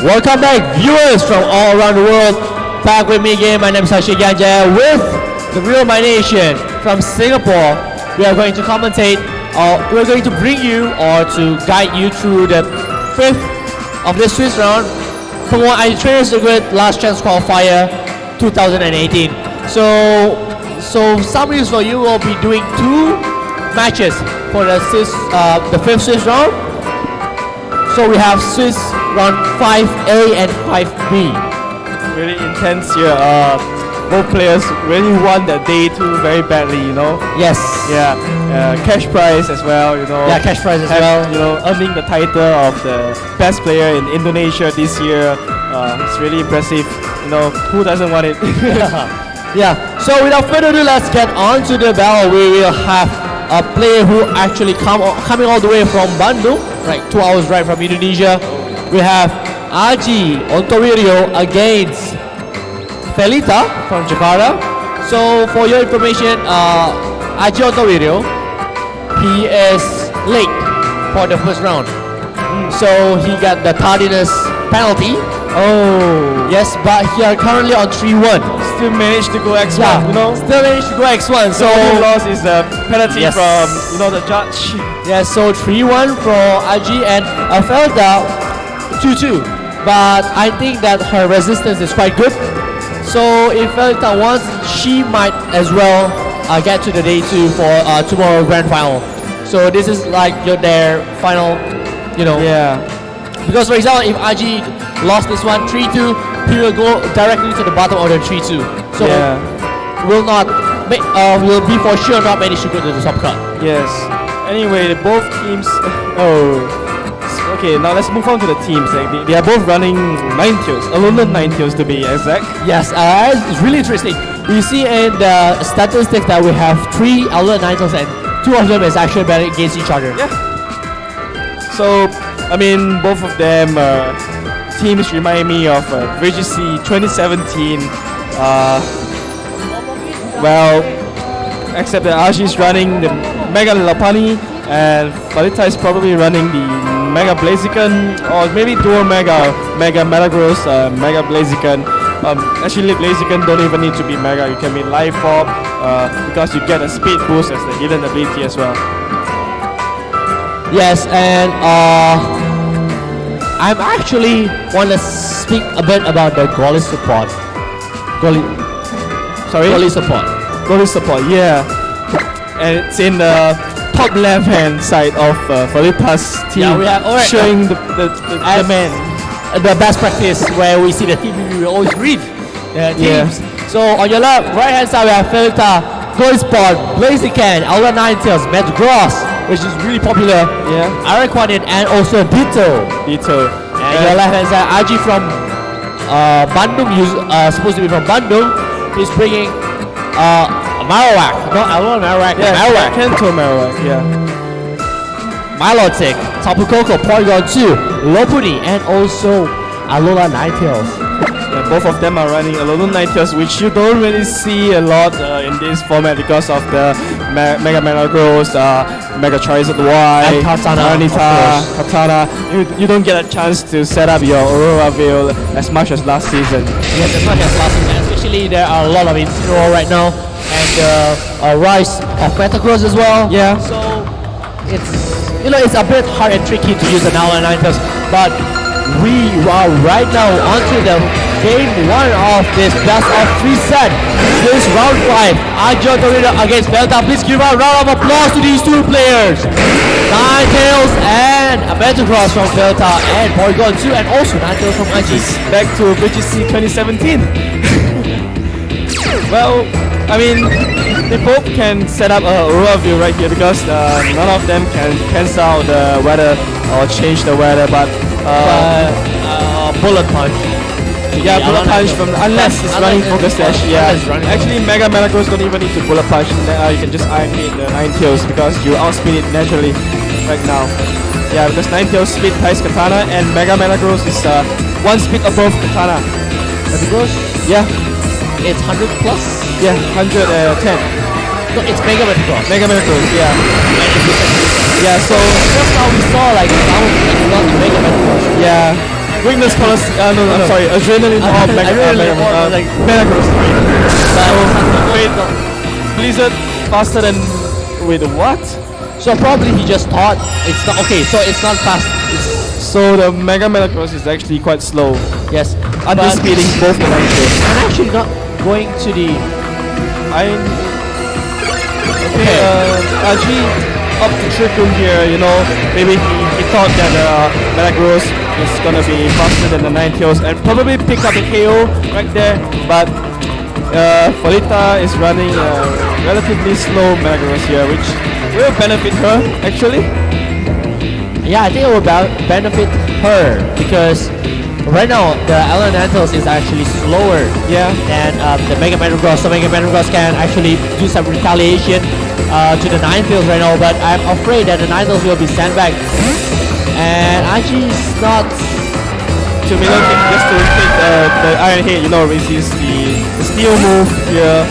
Welcome back, viewers from all around the world. Back with me again. My name is Hashi Ganja with the Real My Nation from Singapore. We are going to commentate, or we're going to bring you or to guide you through the fifth of this Swiss round. PKMN-id Trainers Circuit Last Chance Qualifier 2018. So summaries for you will be doing two matches for the fifth Swiss round. So we have Swiss round 5A and 5B. Really intense here. Both players really won the day two very badly, you know. Yes. Yeah. Cash prize as well, you know. Yeah, cash prize as well. You know, earning the title of the best player in Indonesia this year. It's really impressive. You know, who doesn't want it? Yeah. So without further ado, let's get on to the battle. We will have a player who actually coming all the way from Bandung, right, 2 hours drive from Indonesia. We have Aji Ontowiryo against Felita from Jakarta. So for your information, Aji Ontowiryo, he is late for the first round. So he got the tardiness penalty. Oh. Yes, but he are currently on 3-1. Still managed to go X1, Yeah, you know. still managed to go X1. So the only loss is the penalty Yes. from, you know, the judge. yeah, so 3-1 for Aji and Felita 2-2. But I think that her resistance is quite good. So if Felita wants, she might as well get to the day two for tomorrow grand final. So this is like their final, you know. Yeah. Because for example, if Aji lost this one 3-2, he will go directly to the bottom of the 3-2. So Yeah. will be for sure not manage to go to the top cut. Yes. Anyway, both teams. Okay, now let's move on to the teams. Like, they are both running 9 tails, Alolan 9 tails to be exact. Yes, it's really interesting. We see in the statistics that we have 3 Alolan Ninetales and 2 of them is actually batting against each other. Yeah. So, I mean, both of them teams remind me of VGC 2017. Well, except that Aji is running the Mega Lapani and Felita is probably running the Mega Blaziken or maybe dual Mega Metagross, Mega Blaziken. Actually, Blaziken don't even need to be Mega. You can be Life Orb because you get a speed boost as the hidden ability as well. Yes, and I'm actually want to speak a bit about the goalie support. Goalie support. Goalie support, yeah. And it's in the top left hand side of Felita's team. Yeah, we have showing the man. The best practice where we see the team we always read teams. So on your left, right hand side we have Felita, goalie support, Blaziken, Alolan Ninetales, Metagross, which is really popular. Yeah. Araquanid and also Ditto. And your left hand side, Aji from Bandung, supposed to be from Bandung. He's bringing Marowak, not Alolan Marowak, Marowak. Kanto Marowak, yeah. Milotic, Tapu Koko, Porygon 2, Lopunny, and also Alolan Ninetales. Yeah, both of them are running Alolan Ninetales, which you don't really see a lot in this format because of the Mega Metagross, Mega Charizard Y, and Katana, Katana. You don't get a chance to set up your Ontowiryo as much as last season. Yes, as much as last season. Especially there are a lot of Intro right now, and the rise of Metagross as well. Yeah. So it's a bit hard and tricky to use an Alolan Ninetales, but we are right now onto the game 1 of this best of 3 set. This round 5, Aji Ontowiryo against Felita. Please give a round of applause to these two players. Ninetales and Metagross from Felita and Porygon 2 and also Ninetales from Aji. Back to VGC 2017. Well, I mean, they both can set up a Aurora View right here because none of them can cancel out the weather or change the weather, but Bullet Punch. Yeah, Bullet Punch unless it's running Focus Sash. Yeah, actually Mega Metagross don't even need to Bullet Punch. You can just Iron Beam the Ninetales because you outspeed it naturally right now. Yeah, because Ninetales speed ties Katana and Mega Metagross is 1 speed above Katana. Metagross? Yeah. It's 100 plus? Yeah, 110. No, it's Mega Metagross. Mega Metagross, yeah. Yeah, so just now we saw like some it's not the Mega Metagross. yeah. weakness policy. No, I'm sorry. Adrenaline or Metagross. Wait, Blizzard faster than with what? So probably he just thought it's not okay. So it's not fast. So the Mega Metagross is actually quite slow. Yes, Underspeeding both the Ninetales. and actually not going to the. Okay, Aji up to Trick Room here, you know, maybe he thought that Metagross is gonna be faster than the Ninetales and probably pick up the KO right there, but Felita is running a relatively slow Metagross here, which will benefit her actually. Yeah, I think it will benefit her because right now the Ninetales is actually slower than the Mega Metagross. So Mega Metagross can actually do some retaliation to the Ninetales right now, but I'm afraid that the Ninetales will be sandbagged. And Aji's not to Milotic just to hit the Iron Head, you know, resist the steel move here.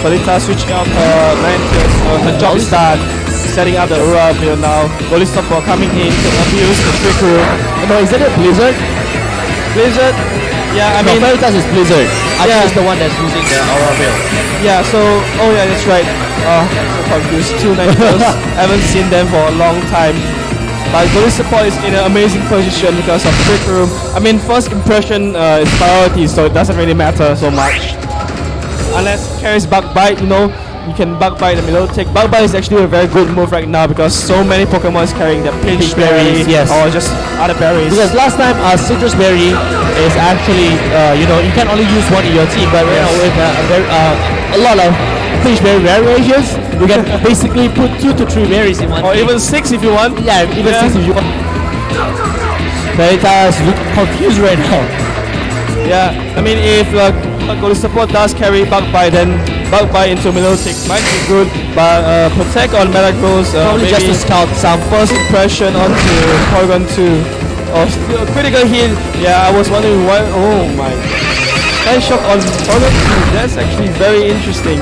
Felita switching out her Ninetales, her job is done. Setting up the Aura here now. Golistopor coming in to abuse the Trick Room. No, is it a Blizzard? Blizzard? Yeah, I mean... Felita's is Blizzard. Aji is the one that's using the Aura Veil. Yeah, so... Oh yeah, that's right. So confused. Two Ninetales. Haven't seen them for a long time. But Golistopor is in an amazing position because of Trick Room. I mean, first impression is priority, so it doesn't really matter so much. Unless it carries Bug Bite, you know, you can Bug Bite the Milotic. Bug Bite is actually a very good move right now because so many Pokemon is carrying the Pinch Berry or just other berries. Because last time Citrus Berry is actually, you know, you can only use one in your team, but right now with a lot of Pinch Berry variations, you can basically put 2 to 3 berries in one or team. even 6 if you want. Yeah, even 6 if you want. Felita is looking confused right now. Yeah, I mean if Golistopor does carry Bug Bite, then Bug Bite into Milotic might be good, but Protect on Metagross, probably just to scout some first impression onto Porygon 2. Or still critical hit. Yeah, I was wondering why. Oh my. Sky Shock on Porygon 2. That's actually very interesting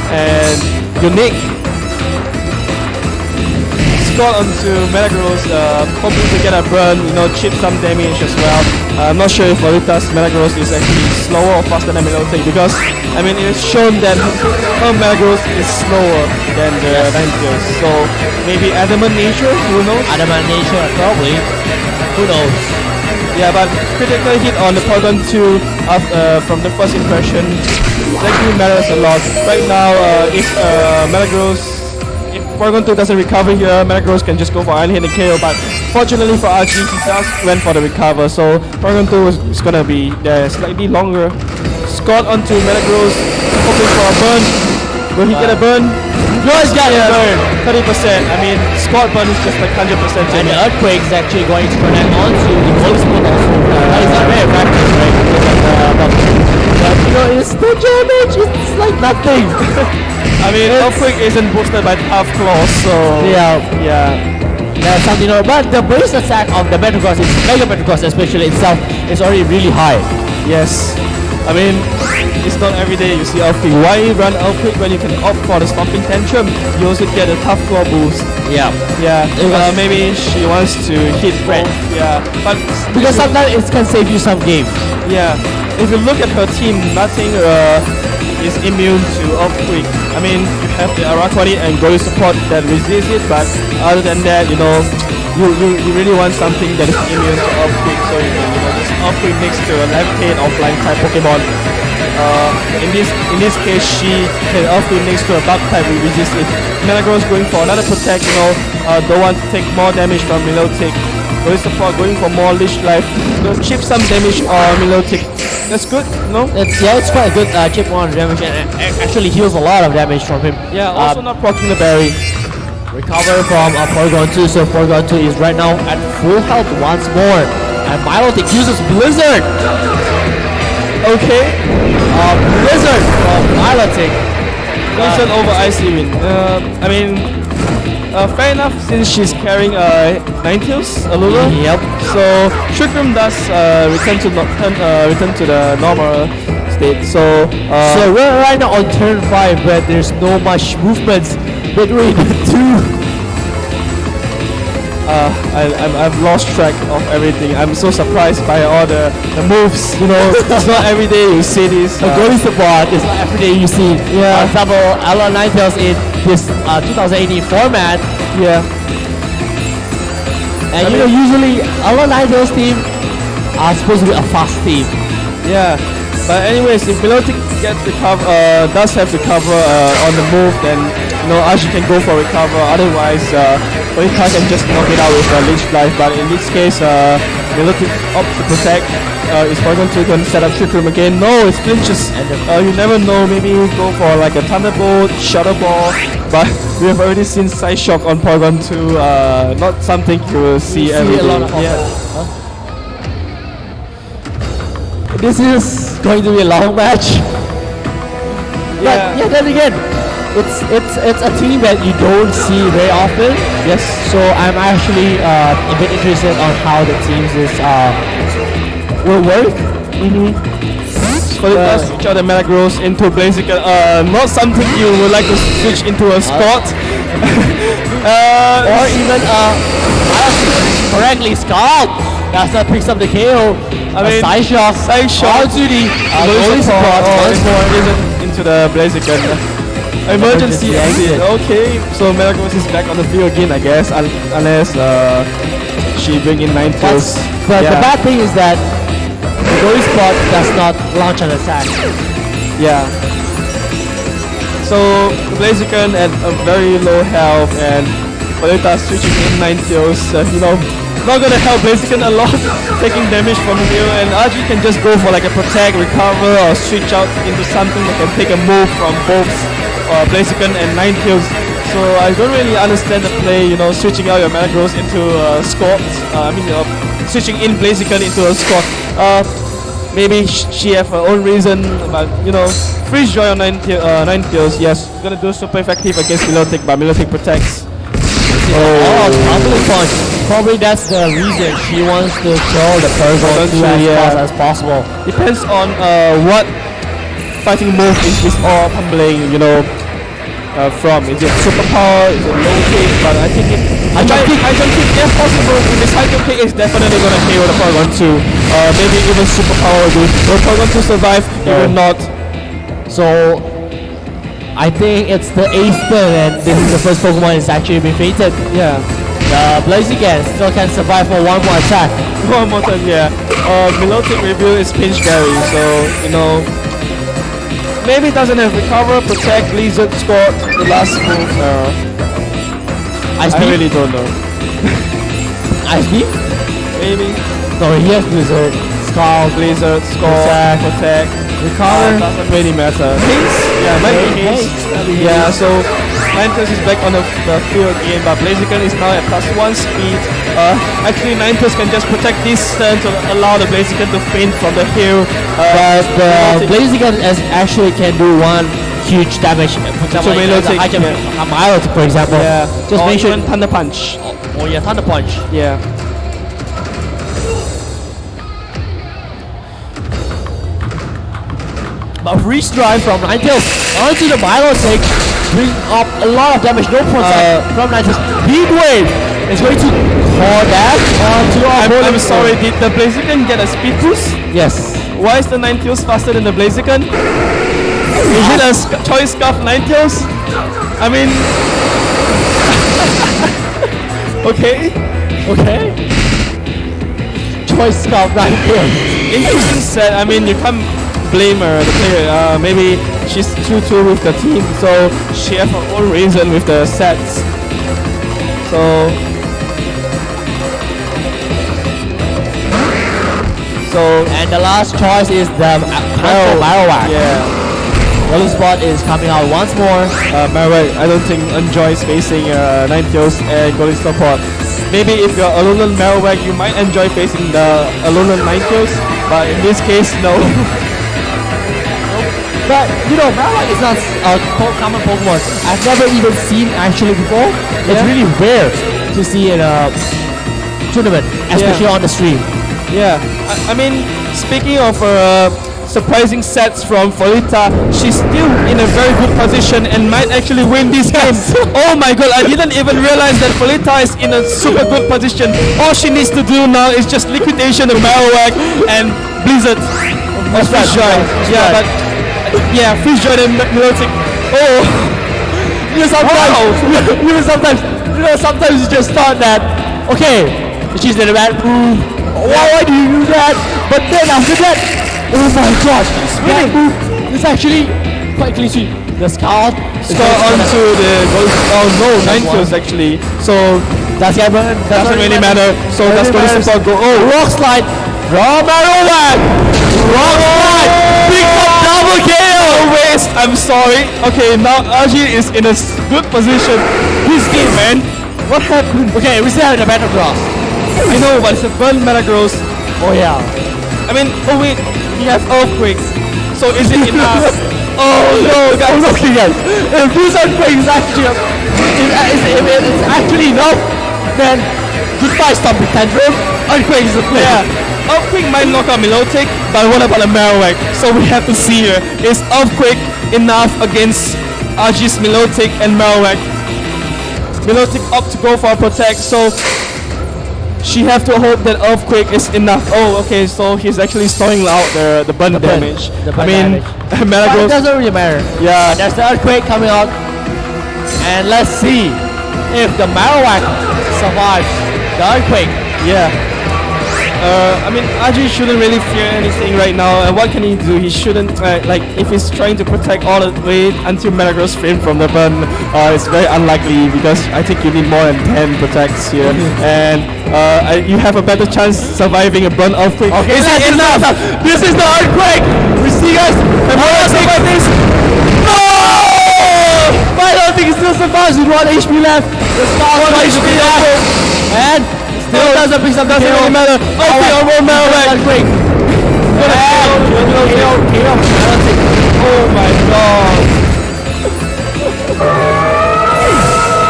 and unique. Scott onto Metagross, hoping to get a burn, you know, chip some damage as well. I'm not sure if Felita's Metagross is actually slower or faster than Milotic because, I mean, it's shown that her Metagross is slower than the Ninetales. So maybe Adamant Nature, who knows? Adamant Nature, probably. Who knows? Yeah, but critical hit on the Porygon 2 from the first impression actually matters a lot. Right now, if Metagross, if Porygon 2 doesn't recover here, Metagross can just go for Iron Head and KO, but fortunately for Aji, he just went for the recover, so Porygon 2 is gonna be there slightly longer. Scott onto Metagross, hoping for a burn. Will he get a burn? No, he's got a burn! 30%. I mean, Scott burn is just like 100%. And the Earthquake is actually going to connect onto the Golistopor also. That is not very effective, right? But you know, it's the damage, it's like nothing. I mean, Earthquake isn't boosted by Tough Claws, so... Yeah. That's something, but the base attack of the Metagross, Mega Metagross especially itself, is already really high. Yes. I mean, it's not every day you see Earthquake. Why run Earthquake when you can opt for the Stomping Tantrum? You also get a Tough Claw boost. Yeah. Maybe she wants to hit red. Yeah. But because sometimes it can save you some games. Yeah. If you look at her team, nothing is immune to Earthquake. I mean, you have the Araquanid and Golistopor that resist it, but other than that, you know, you really want something that is immune to Earthquake, so you can, you know, just Earthquake next to a Left-Hand or Flying type Pokemon. In this case, she can Earthquake next to a Bug type will resist it. Metagross going for another Protect, you know, don't want to take more damage from Milotic. Golistopor going for more Leech Life, so chip some damage on Milotic. That's good, no? It's quite a good chip on damage and actually heals a lot of damage from him. Yeah, also not proccing the berry. Recover from Porygon 2, so Porygon 2 is right now at full health once more. And Milotic uses Blizzard! Okay. Blizzard from Milotic. Blizzard over Icy Wind. I mean, fair enough since she's carrying Ninetales, Alula. Yep. So Trick Room does return to the normal state. So we're right now on turn 5, but there's no much movements between the two. I've lost track of everything. I'm so surprised by all the moves. You know, it's not every day you see this. Goalie support is not every day you see. Yeah. For example, LR Ninetales in this 2018 format. Yeah. And you know, usually LR Ninetales team are supposed to be a fast team. Yeah. But anyways, if Milotic gets the cover, does have the cover on the move, then you know Ashi can go for recover. Otherwise, Felita can just knock it out with Leech Life. But in this case, Milotic opts to protect. Is Porygon 2 going to set up Trick Room again? No, it flinches. You never know. Maybe go for like a Thunderbolt, Shadow Ball. But we have already seen Side Shock on Porygon 2. Not something you will see every day. A lot of often. This is going to be a long match. But yeah, then again, it's a team that you don't see very often. Yes. So I'm actually a bit interested on how the teams will work. Felita switch out the Metagross into Blaziken. Not something you would like to switch into a Scott. Or even correctly Scald. That's not picks up the KO. I mean, Side Shock. Duty. Goalie support. Once more into the Blaziken. Emergency exit. Okay, so Metagross is back on the field again, I guess, unless she bring in Ninetales. But the bad thing is that the goalie spot does not launch an attack. Yeah. So Blaziken at a very low health, and Felita switching in Ninetales. You know, not gonna help Blaziken a lot, taking damage from here, and RG can just go for like a protect, recover, or switch out into something that can take a move from both Blaziken and Ninetales. So I don't really understand the play, you know, switching out your Metagross into Scott. Switching in Blaziken into a Scott. Maybe she have her own reason, but you know, Freeze Joy on Ninetales, yes, gonna do super effective against Milotic, but Milotic protects. Public punch. Probably that's the reason she wants to kill the Porygon as fast as possible. Depends on what fighting move is this all humbling, you know, from. Is it superpower? Is it low kick? But I think high jump kick, yes, possible. If this high jump kick is definitely gonna KO the Porygon 2. Maybe even superpower will Porygon 2 survive, even not. So I think it's the 8th turn, and this is the first Pokemon is actually been fated. Yeah. The Blaziken still can survive for one more attack. One more time, yeah. Milotic review is Pinch Gary, so you know, maybe doesn't have recover, protect, Blizzard, score the last move. I really don't know. Ice Beam? Maybe. No, he has Blizzard. Scald, Blizzard, score, protect, recover. Doesn't really matter. Haste? Yeah, might be haste. Yeah, so Ninetales is back on the field again, but Blaziken is now at +1 speed. Actually, Ninetales can just protect this turn to allow the Blaziken to feint from the hill. But the Blaziken actually can do one huge damage. For example, Milotic, for example. Yeah. Just make sure. Thunder Punch. Oh yeah, Thunder Punch. Yeah. But Freeze Drive from Ninetales onto the Milotic, bring up a lot of damage, no protect from Ninetales. Heat Wave is going to call that onto our I'm sorry, did the Blaziken get a speed boost? Yes. Why is the Ninetales faster than the Blaziken? Is it a Choice Scarf Ninetales? I mean... okay. Choice Scarf Ninetales. Interesting set. I mean, you can't blame her, the player. Maybe she's 2-2 with the team, so she has her own reason with the sets. And the last choice is the Marowak. Yeah. Goalie spot is coming out once more. Marowak, I don't think enjoys facing Ninetales and goalie support. Maybe if you're Alolan Marowak, you might enjoy facing the Alolan Ninetales, but in this case, no. But you know, Marowak is not a common Pokemon. I've never even seen actually before. It's really rare to see in a tournament, especially on the stream. Yeah, I mean, speaking of surprising sets from Felita. She's still in a very good position and might actually win this game. Oh my god, I didn't even realize that Felita is in a super good position. All she needs to do now is just liquidation of Marowak and Blizzard. Freeze Dry. Yeah, but yeah, Freeze Dry and Milotic. Oh, sometimes you just thought that, okay, she's in a bad move. Why do you do that? But then after that, oh my gosh, that move is actually quite clean. The Scout onto the goal. Oh no, 9 kills actually. So doesn't really matter. So that's going to support go. Oh, Rock Slide from Marowak. Rock Slide, big up double KO. Waste. I'm sorry. Okay, now RG is in a good position. This game, man. What happened? Okay, we still have the battle grass. I know, but it's a burn Metagross. Oh yeah. I mean, oh wait, he has Earthquake. So is it enough? Oh no, guys. Okay, guys. If this earthquake is actually it's actually enough, then goodbye Stomping Tantrum. Earthquake is a play. Yeah. Earthquake might knock out Milotic, but what about a Marowak? So we have to see here. Is Earthquake enough against RG's Milotic and Marowak? Milotic opt to go for a protect, so she have to hope that Earthquake is enough. Oh, okay, so he's actually storing out the burn damage. Metagross, it doesn't really matter. Yeah. There's the Earthquake coming out. And let's see if the Marowak survives the Earthquake. Yeah. I mean, RG shouldn't really fear anything right now. And what can he do? He shouldn't, like, if he's trying to protect all the way until Metagross frame from the burn, it's very unlikely because I think you need more than 10 protects here. And you have a better chance surviving a burn Earthquake. Okay, is it enough? This is the Earthquake! We see guys! And this. No! I don't think it still survives with 1 HP left. The Star 1 HP left. And still doesn't pick up the doesn't really matter. Okay, on one Marowak. Earthquake. Oh my god.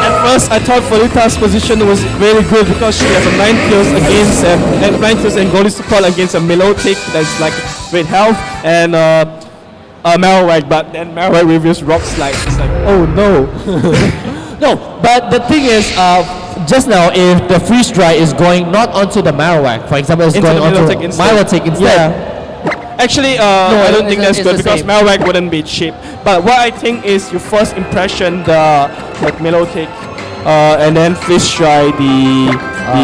At first I thought Felita's position was really good because she has a 9 kills against and 9 kills and goalie support against a Milotic that's like great health and Marowak, but then Marowak reviews Rock Slide. It's like, oh no. No, but the thing is, just now, if the freeze dry is going not onto the Marowak, for example, it's Into going the onto Milotic instead. Yeah. Actually, I don't think that's good because Marowak wouldn't be cheap. But what I think is your first impression, the Milotic, and then freeze dry the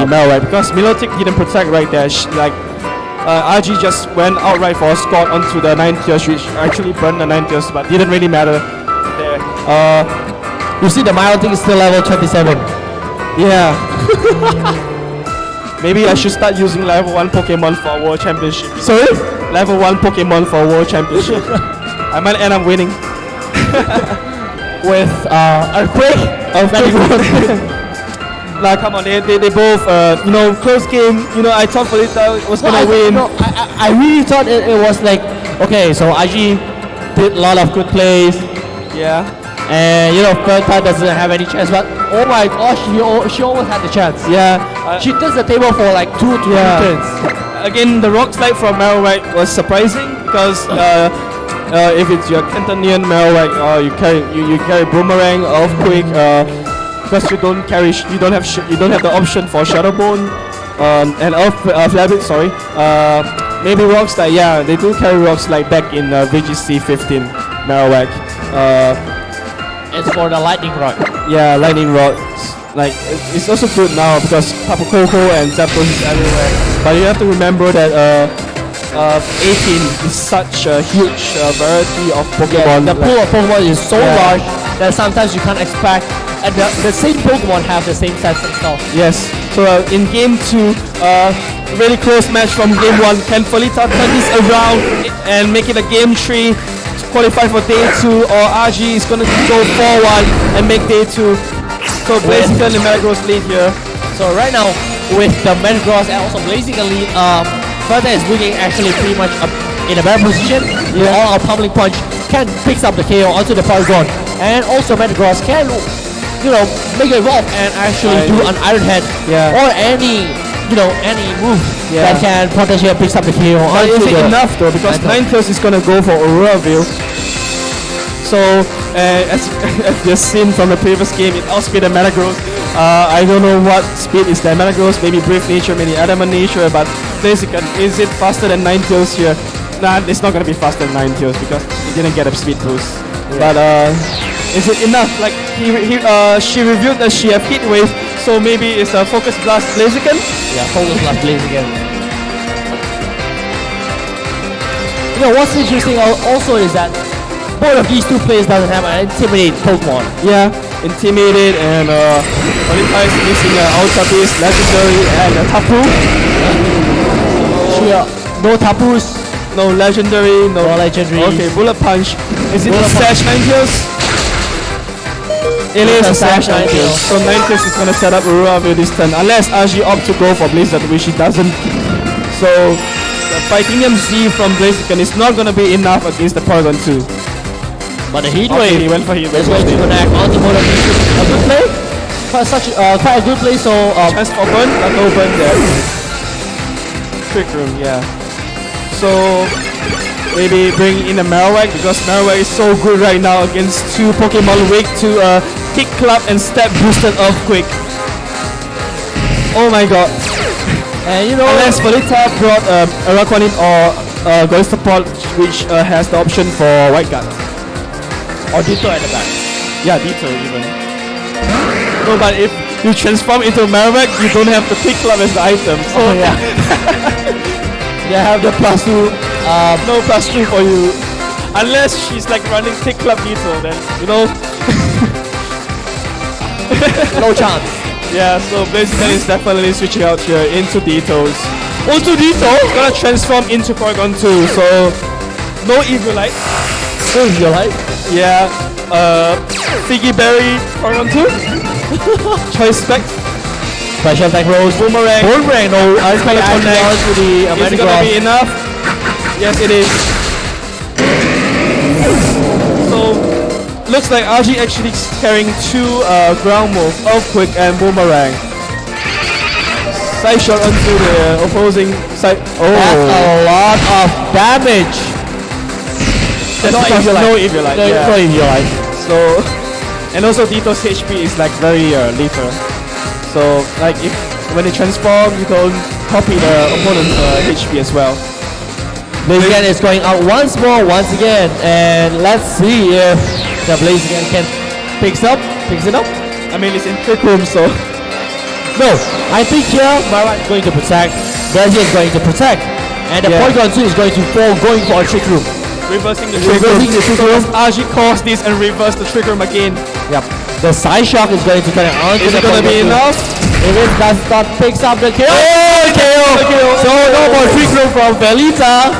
Marowak because Milotic didn't protect right there. RG just went outright for a squat onto the 9 tiers, which actually burned the 9 tiers, but didn't really matter there. You see, the Milotic is still level 27. Yeah. Maybe I should start using level 1 Pokemon for World Championship. Sorry? Level 1 Pokemon for World Championship. I might end up winning. With Earthquake? Like, come on, they both, close game. I thought Felita was gonna win. No, I really thought it was like, okay, so RG did a lot of good plays. Yeah. And Felita doesn't have any chance, but oh my gosh, she almost had the chance. Yeah. She turns the table for like 2 to 3 turns. Again, the Rock Slide from Marowak was surprising because if it's your Cantonian Marowak, you carry Boomerang, Earthquake, because you don't have the option for Shadow Bone and Flabit. Sorry. Maybe Rock Slide. Yeah, they do carry Rock Slide back in VGC 15 Marowak. It's for the Lightning Rod. Yeah, Lightning Rod. Like, it's also good now because Tapu Koko and Zapdos is everywhere. But you have to remember that 18 is such a huge variety of Pokemon. Yeah, the pool of Pokemon is so large that sometimes you can't expect and the same Pokemon have the same sets and stuff. Yes. So in game 2, really close match from game 1. Can Felita turn this around and make it a game 3? Qualify for day 2, or RG is going to go 4-1 and make day 2. So Blaziken and Metagross lead here. So right now with the Metagross and also Blaziken lead, Felita is looking actually pretty much in a better position. Yeah. All our Pummeling Punch can pick up the KO onto the Paragon, and also Metagross can make it evolve and actually Right. do an Iron Head Yeah. or any move Yeah. that can potentially pick up the KO. But is onto it the enough though? Because Ninetales. Ninetales is gonna go for Aurora View. So as you've seen from the previous game, it outspeed the Metagross. I don't know what speed is that Metagross. Maybe Brave Nature, maybe Adamant Nature. But basically, is it faster than Ninetales here? Nah, it's not gonna be faster than Ninetales because it didn't get a speed boost. But is it enough? Like she revealed that she have Heat Wave, so maybe it's a Focus Blast Blaziken. Yeah, Focus Blast Blaziken. What's interesting also is that both of these two players doesn't have an Intimidate Pokemon. Yeah, Intimidated and Felita is missing Ultra Beast, Legendary, and a Tapu. No Tapus, No Legendary, no Legendary. Okay, Bullet Punch. Is it Bullet a Punch. Sash Ninetales? It is a Sash Sash Ninetales. Ninetales. So Ninetales is gonna set up Aurora View this turn, unless Aji opts to go for Blizzard, which he doesn't. So the Titanium Z from Blaziken is not gonna be enough against the Paragon 2. But the Heat Okay, Wave he went for Heat is Wave. going to connect onto both of these. A good play. Quite a good play. So Chance open, not open there. Trick Room, yeah. So maybe bring in a Marowak because Marowak is so good right now against two Pokemon weak to Kick Club and Step Boosted Earthquake. Oh my god. and Unless Felita brought Araquanid or Goistapod, which has the option for White Guard. or Ditto at the back. Yeah, Ditto even. No, but if you transform into Marowak, you don't have the Kick Club as the item. So Oh yeah. They have the +2. no +2 for you. Unless she's like running Kick Club Ditto, then No chance. Yeah, so Blaziken is definitely switching out here into Dittos. Also Ditto gonna transform into Paragon 2, so no Eviolite. So you're right. Yeah, Figgy Berry Paragon 2. Choice Spec. Special attack rolls. Boomerang. Boomerang. No, I gonna connect. to the Is it gonna be enough? Yes, it is. So, looks like RG actually is carrying two ground move, Earthquake and Boomerang. Side shot onto the opposing side. That's a lot of damage. That's No because Eviolite. no Eviolite. No, Yeah. no Eviolite. So, and also Ditto's HP is like very lethal. So, like if when they transform, you can copy the opponent's HP as well. Blaziken is going out once more, once again, and let's see if the Blaziken can picks it up. I mean, it's in Trick Room, so No, I think here Marowak is going to protect, Blaziken is going to protect, and the Yeah. Porygon 2 is going to fall, going for a Trick Room. reversing the Trick Reversing Room. the Trick So Room. as RG calls this and reverse the Trick Room again. Yep. The Side Shock is going to connect onto Is the it gonna be Porygon 2. enough? If it does not picks up the KO. Oh, KO! So no more Trick Room from Felita.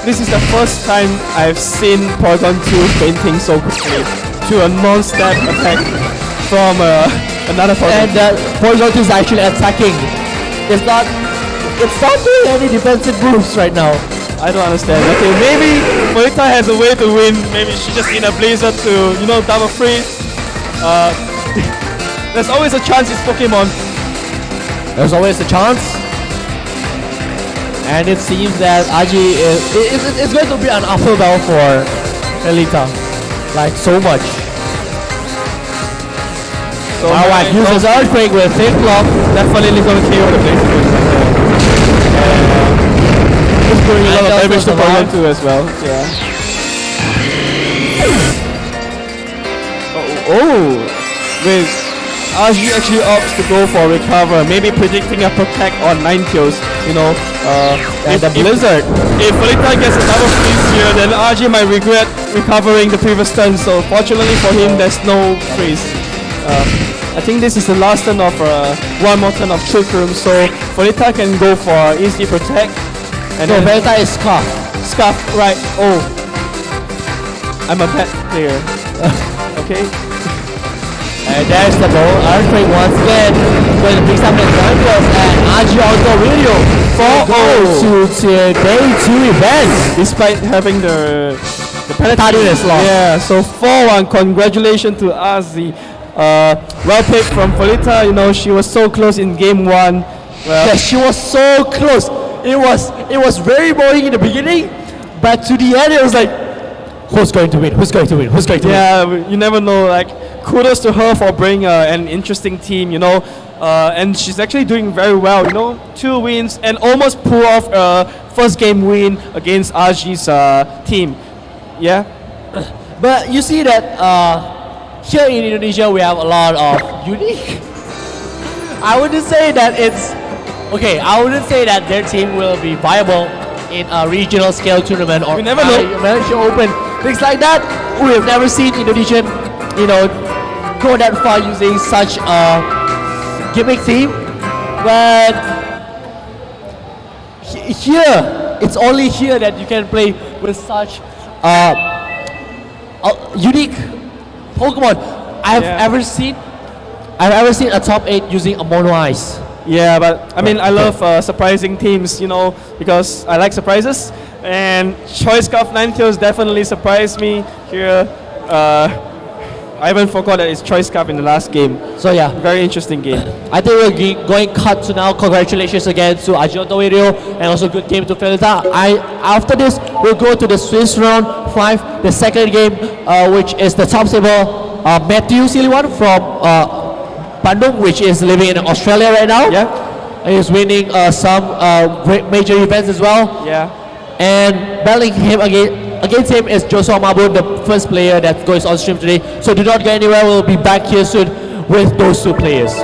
This is the first time I've seen Paragon 2 fainting so quickly to a non-stab attack from another Paragon. And Porygon 2 is actually attacking. It's not doing any defensive moves right now. I don't understand. Okay, maybe Felita has a way to win. Maybe she just need a Blizzard to, double freeze. There's always a chance it's Pokemon. There's always a chance. And it seems that Aji it's going to be an upper bell for Felita. Like so much. So Marowak uses Earthquake with Thick Block. definitely gonna KO the Blaziken. It's doing a lot of And damage to also Paragon survive. 2 as well. Yeah. Wait. RG actually opts to go for Recover, maybe predicting a Protect on Ninetales, And the Blizzard. If Felita gets a double freeze here, then RG might regret recovering the previous turn, so fortunately for him, there's no freeze. I think this is the last turn of one more turn of Trick Room, so Felita can go for easy Protect. And No, then Felita is Scarf. Scarf, right, oh. I'm a bad player. Okay. And there's the ball. Earthquake once again. Going to pick up the Ninetales and Aji Ontowiryo for to day 2 event. Despite having the Felita doing this long. Yeah, so 4-1. Congratulations to Azi. Well picked from Felita. You know, she was so close in game 1. Well, Yes, she was so close. It was very boring in the beginning, but to the end it was like, who's going to win? Who's going to win? Who's going to win? yeah, you never know. Like, kudos to her for bringing an interesting team. You know, and she's actually doing very well. You know, 2 wins and almost pull off a first game win against RG's team. Yeah. But you see that here in Indonesia we have a lot of unique. I wouldn't say that it's okay. I wouldn't say that their team will be viable in a regional scale tournament or We never know. Malaysia Open, things like that. We have never seen Indonesian, go that far using such a gimmick team. But here, it's only here that you can play with such unique Pokemon. I've Yeah. ever seen a top 8 using a mono eyes. Yeah, but I mean, I love surprising teams, you know, because I like surprises. And Choice Cup Ninetales definitely surprised me here. I even forgot that it's Choice Cup in the last game. So yeah, Very interesting game. I think we're going cut to now. Congratulations again to Ontowiryo and also good game to Felita. After this, we'll go to the Swiss round 5, the second game, which is the top saber Matthew Siliwan from Bandung, which is living in Australia right now. Yeah, And he's winning some great major events as well. yeah. And battling him against him is Joshua Mabun, the first player that goes on stream today. So do not go anywhere. We'll be back here soon with those 2 players.